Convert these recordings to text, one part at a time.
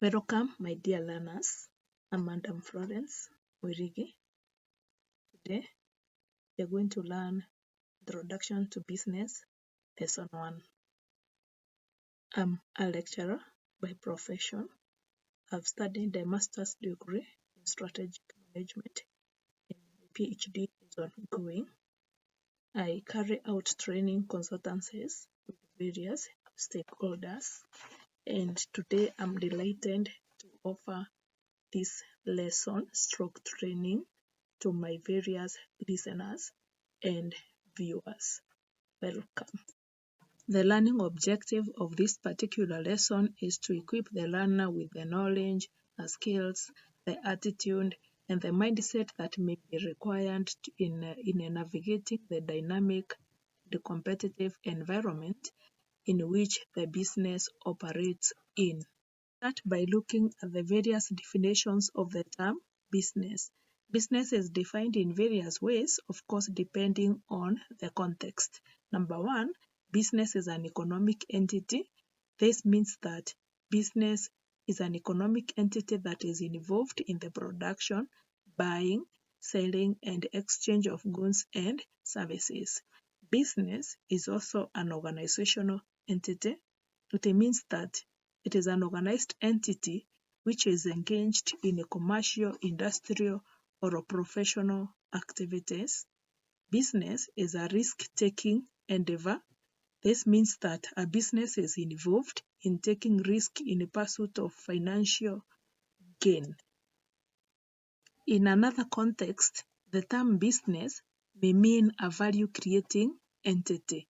Welcome, my dear learners. I'm Madam Florence Wirigi. Today, we are going to learn Introduction to Business, Lesson 1. I'm a lecturer by profession. I've studied a master's degree in strategic management, and my PhD is ongoing. I carry out training consultancies with various stakeholders, and today I'm delighted to offer this lesson stroke training to my various listeners and viewers. Welcome. The learning objective of this particular lesson is to equip the learner with the knowledge, the skills, the attitude, and the mindset that may be required in navigating the dynamic, the competitive environment in which the business operates in. Start by looking at the various definitions of the term business. Business is defined in various ways, of course, depending on the context. Number one, business is an economic entity. This means that business is an economic entity that is involved in the production, buying, selling, and exchange of goods and services. Business is also an organizational entity. It means that it is an organized entity which is engaged in a commercial, industrial, or professional activities. Business is a risk-taking endeavor. This means that a business is involved in taking risk in the pursuit of financial gain. In another context, the term business may mean a value-creating entity.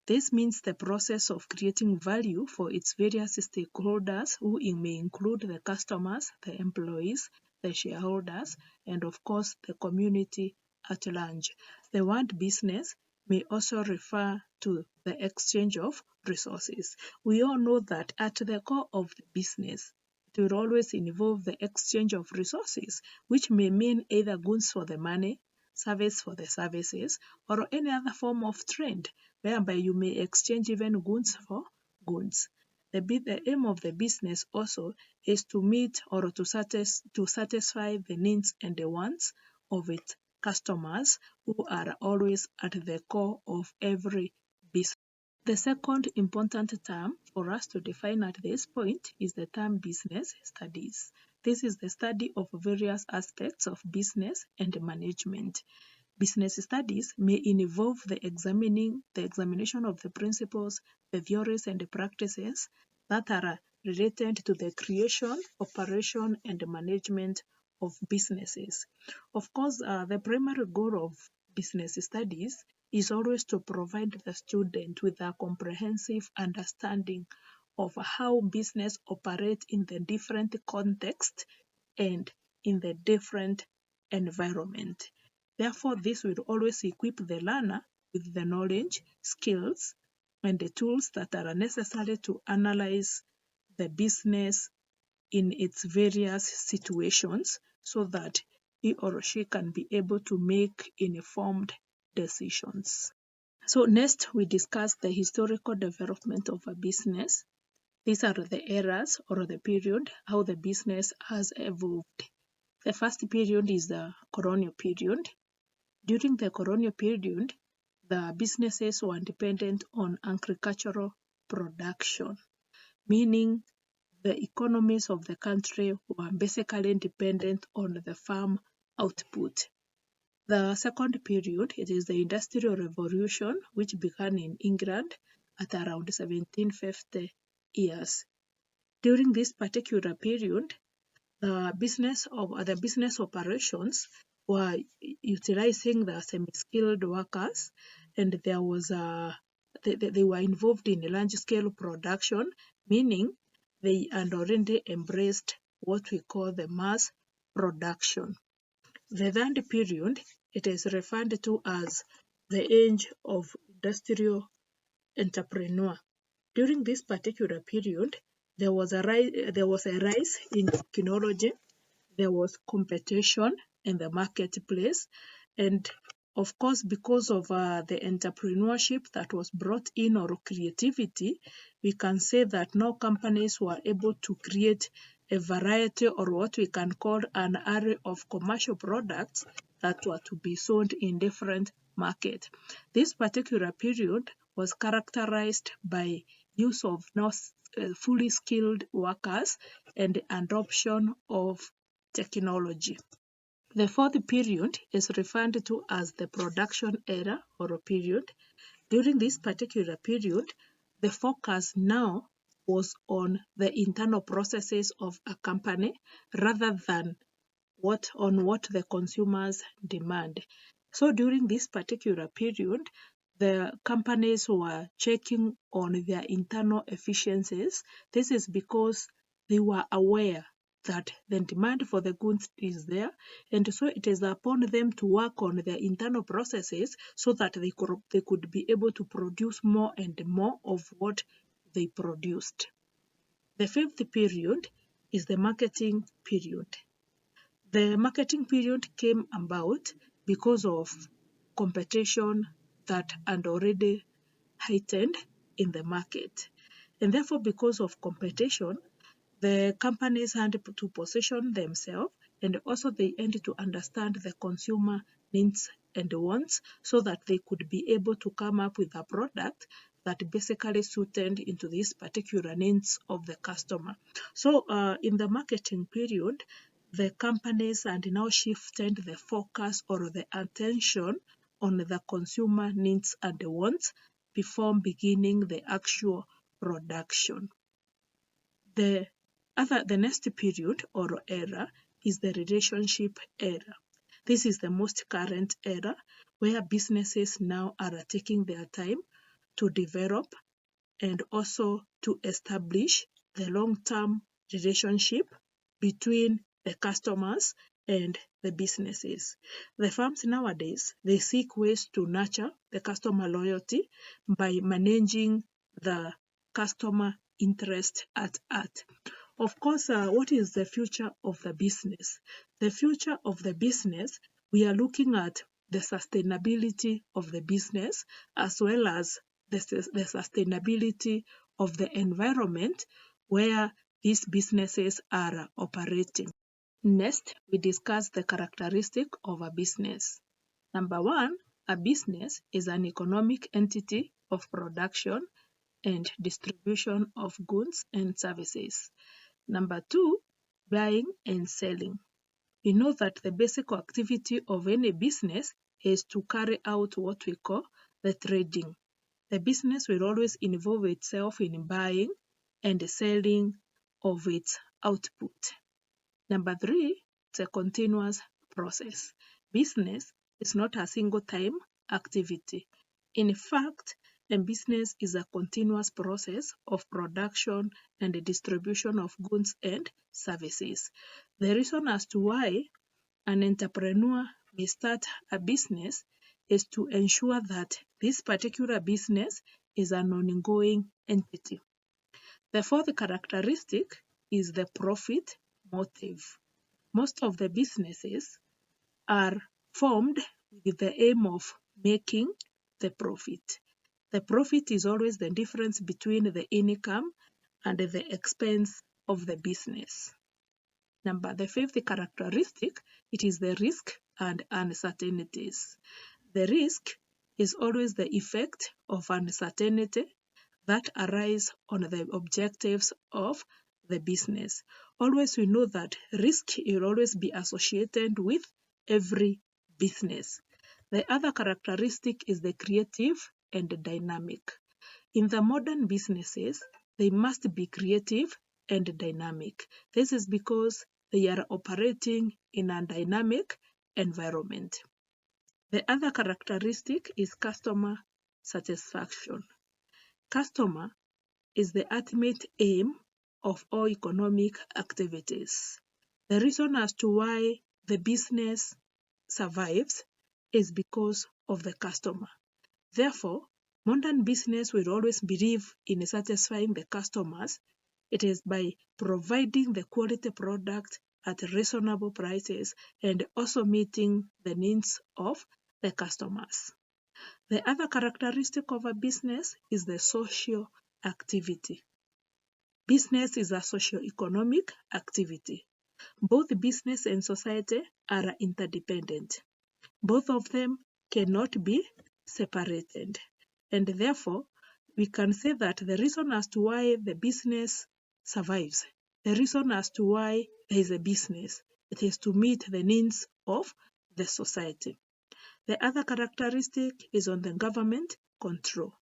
This means the process of creating value for its various stakeholders, who may include the customers, the employees, the shareholders, and of course the community at large. The word business may also refer to the exchange of resources. We all know that at the core of the business, it will always involve the exchange of resources, which may mean either goods for the money, service for the services, or any other form of trade, whereby you may exchange even goods for goods. The aim of the business also is to meet or to satisfy the needs and the wants of its customers, who are always at the core of every business. The second important term for us to define at this point is the term business studies. This is the study of various aspects of business and management. Business studies may involve the examination of the principles, the theories, and the practices that are related to the creation, operation, and management of businesses. Of course, the primary goal of business studies is always to provide the student with a comprehensive understanding of how business operates in the different contexts and in the different environment. Therefore, this will always equip the learner with the knowledge, skills, and the tools that are necessary to analyze the business in its various situations so that he or she can be able to make informed decisions. So next, we discuss the historical development of a business. These are the eras or the period, how the business has evolved. The first period is the colonial period. During the colonial period, the businesses were dependent on agricultural production, meaning the economies of the country were basically dependent on the farm output. The second period, it is the Industrial Revolution, which began in England at around 1750 years. During this particular period, the business operations were utilizing the semi-skilled workers, and there was they were involved in large-scale production, meaning they had already embraced what we call the mass production. The third period, it is referred to as the age of industrial entrepreneur. During this particular period, there was a rise in technology, there was competition in the marketplace, and of course, because of the entrepreneurship that was brought in, or creativity, we can say that now companies were able to create a variety, or what we can call an array of commercial products that were to be sold in different markets. This particular period was characterized by use of fully skilled workers and the adoption of technology. The fourth period is referred to as the production era or period. During this particular period, the focus now was on the internal processes of a company rather than what the consumers demand. So during this particular period, the companies were checking on their internal efficiencies. This is because they were aware that the demand for the goods is there, and so it is upon them to work on their internal processes so that they could be able to produce more and more of what they produced. The fifth period is the marketing period. The marketing period came about because of competition that had already heightened in the market. And therefore, because of competition, the companies had to position themselves, and also they had to understand the consumer needs and wants so that they could be able to come up with a product that basically suited into these particular needs of the customer. So in the marketing period, the companies had now shifted the focus or the attention on the consumer needs and wants before beginning the actual production. The next period or era is the relationship era. This is the most current era where businesses now are taking their time to develop and also to establish the long-term relationship between the customers and the businesses. The firms nowadays, they seek ways to nurture the customer loyalty by managing the customer interest at heart. Of course, what is the future of the business? The future of the business, we are looking at the sustainability of the business as well as the sustainability of the environment where these businesses are operating. Next, we discuss the characteristic of a business. Number one, a business is an economic entity of production and distribution of goods and services. Number two, buying and selling. We know that the basic activity of any business is to carry out what we call the trading. The business will always involve itself in buying and selling of its output. Number three, it's a continuous process. Business is not a single time activity. In fact, a business is a continuous process of production and distribution of goods and services. The reason as to why an entrepreneur may start a business is to ensure that this particular business is an ongoing entity. The fourth characteristic is the profit motive. Most of the businesses are formed with the aim of making the profit. The profit is always the difference between the income and the expense of the business. The fifth characteristic, it is the risk and uncertainties. The risk is always the effect of uncertainty that arise on the objectives of the business. Always we know that risk will always be associated with every business. The other characteristic is the creative and dynamic. In the modern businesses, they must be creative and dynamic. This is because they are operating in a dynamic environment. The other characteristic is customer satisfaction. Customer is the ultimate aim of all economic activities. The reason as to why the business survives is because of the customer. Therefore, modern business will always believe in satisfying the customers. It is by providing the quality product at reasonable prices and also meeting the needs of the customers. The other characteristic of a business is the social activity. Business is a socio-economic activity. Both business and society are interdependent. Both of them cannot be separated. And therefore, we can say that the reason as to why the business survives, the reason as to why there is a business, it is to meet the needs of the society. The other characteristic is on the government control.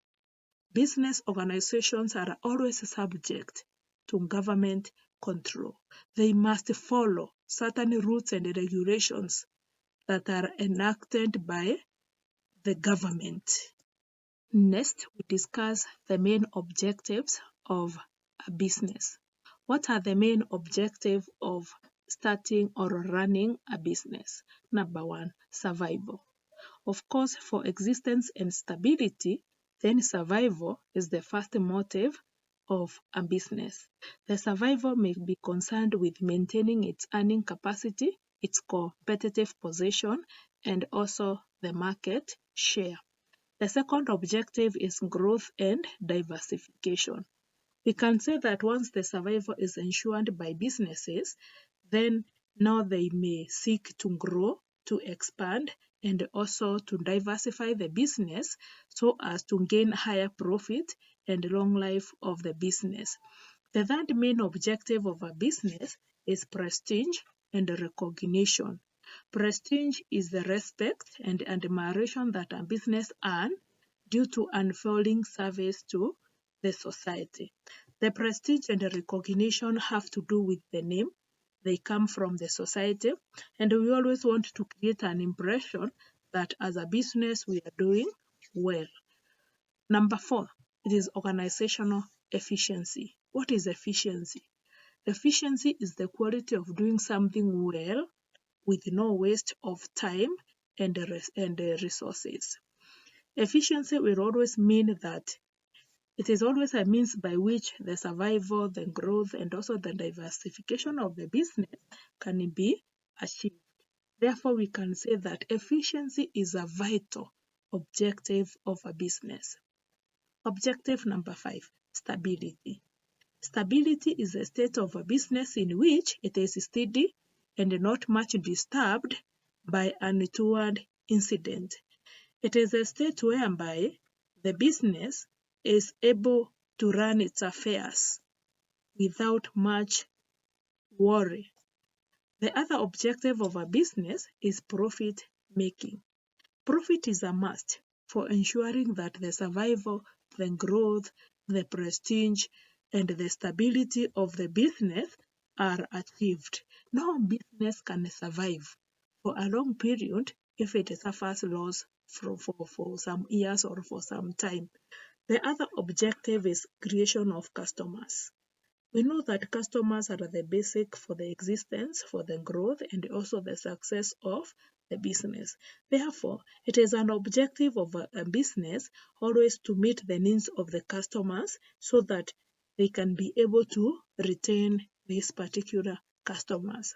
Business organizations are always subject to government control. They must follow certain rules and regulations that are enacted by the government. Next, we discuss the main objectives of a business. What are the main objectives of starting or running a business? Number one, survival. Of course, for existence and stability, then survival is the first motive of a business. The survival may be concerned with maintaining its earning capacity, its competitive position, and also the market share. The second objective is growth and diversification. We can say that once the survival is ensured by businesses, then now they may seek to grow, to expand, and also to diversify the business so as to gain higher profit and long life of the business. The third main objective of a business is prestige and recognition. Prestige is the respect and admiration that a business earns due to unfolding service to the society. The prestige and the recognition have to do with the name. They come from the society, and we always want to create an impression that as a business we are doing well. Number 4, it is organizational efficiency. What is efficiency? Efficiency is the quality of doing something well with no waste of time and resources. Efficiency will always mean that it is always a means by which the survival, the growth, and also the diversification of the business can be achieved. Therefore, we can say that efficiency is a vital objective of a business. Objective number 5, stability. Stability is a state of a business in which it is steady and not much disturbed by untoward incident. It is a state whereby the business is able to run its affairs without much worry. The other objective of a business is profit making. Profit is a must for ensuring that the survival, the growth, the prestige, and the stability of the business are achieved. No business can survive for a long period if it suffers loss for some years or for some time. The other objective is creation of customers. We know that customers are the basic for the existence, for the growth, and also the success of the business. Therefore, it is an objective of a business always to meet the needs of the customers so that they can be able to retain these particular customers.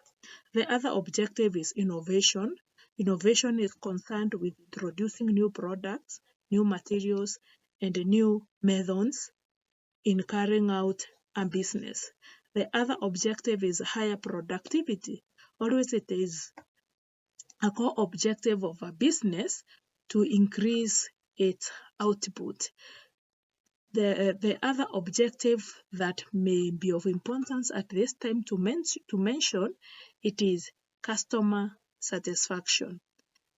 The other objective is innovation. Innovation is concerned with introducing new products, new materials, and new methods in carrying out a business. The other objective is higher productivity. Always it is a core objective of a business to increase its output. The other objective that may be of importance at this time to mention, it is customer satisfaction.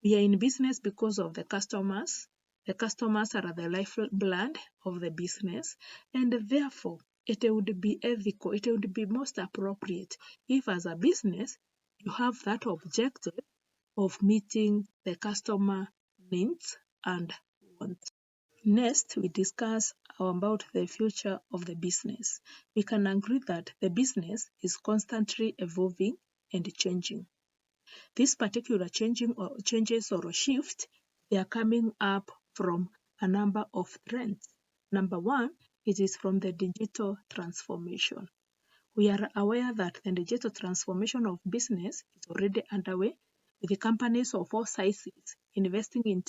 We are in business because of the customers. The customers are the lifeblood of the business, and therefore it would be ethical, it would be most appropriate if as a business you have that objective of meeting the customer needs and wants. Next, we discuss about the future of the business. We can agree that the business is constantly evolving and changing. These particular changes or shift, they are coming up from a number of trends. Number 1, it is from the digital transformation. We are aware that the digital transformation of business is already underway, with the companies of all sizes investing in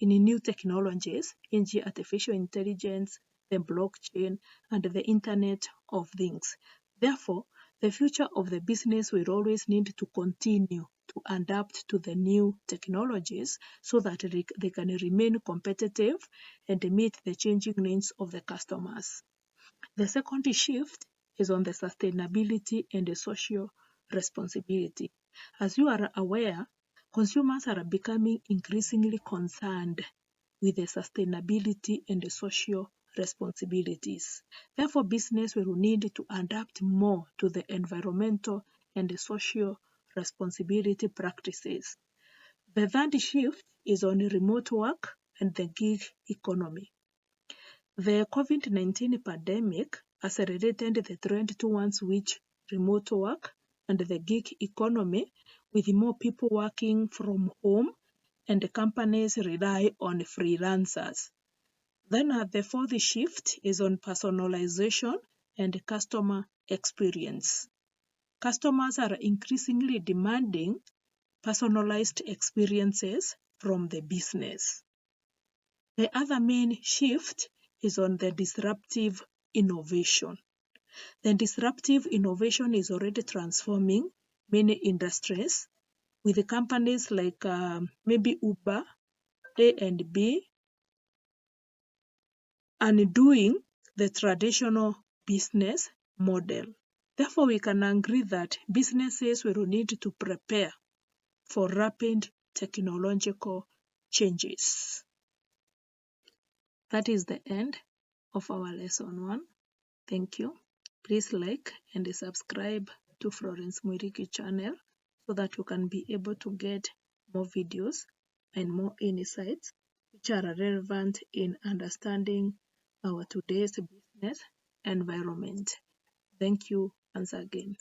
new technologies, e.g. artificial intelligence, the the blockchain, and the Internet of Things. Therefore, the future of the business will always need to continue to adapt to the new technologies so that they can remain competitive and meet the changing needs of the customers. The second shift is on the sustainability and the social responsibility. As you are aware, consumers are becoming increasingly concerned with the sustainability and the social responsibilities. Therefore, business will need to adapt more to the environmental and the social responsibility practices. The third shift is on remote work and the gig economy. The COVID-19 pandemic accelerated the trend towards which remote work and the gig economy, with more people working from home and the companies rely on freelancers. Then the fourth shift is on personalization and customer experience. Customers are increasingly demanding personalized experiences from the business. The other main shift is on the disruptive innovation. The disruptive innovation is already transforming many industries, with the companies like maybe Uber, A&B, undoing the traditional business model. Therefore, we can agree that businesses will need to prepare for rapid technological changes. That is the end of our lesson 1. Thank you. Please like and subscribe to Florence Mwiriki channel so that you can be able to get more videos and more insights which are relevant in understanding our today's business environment. Thank you once again.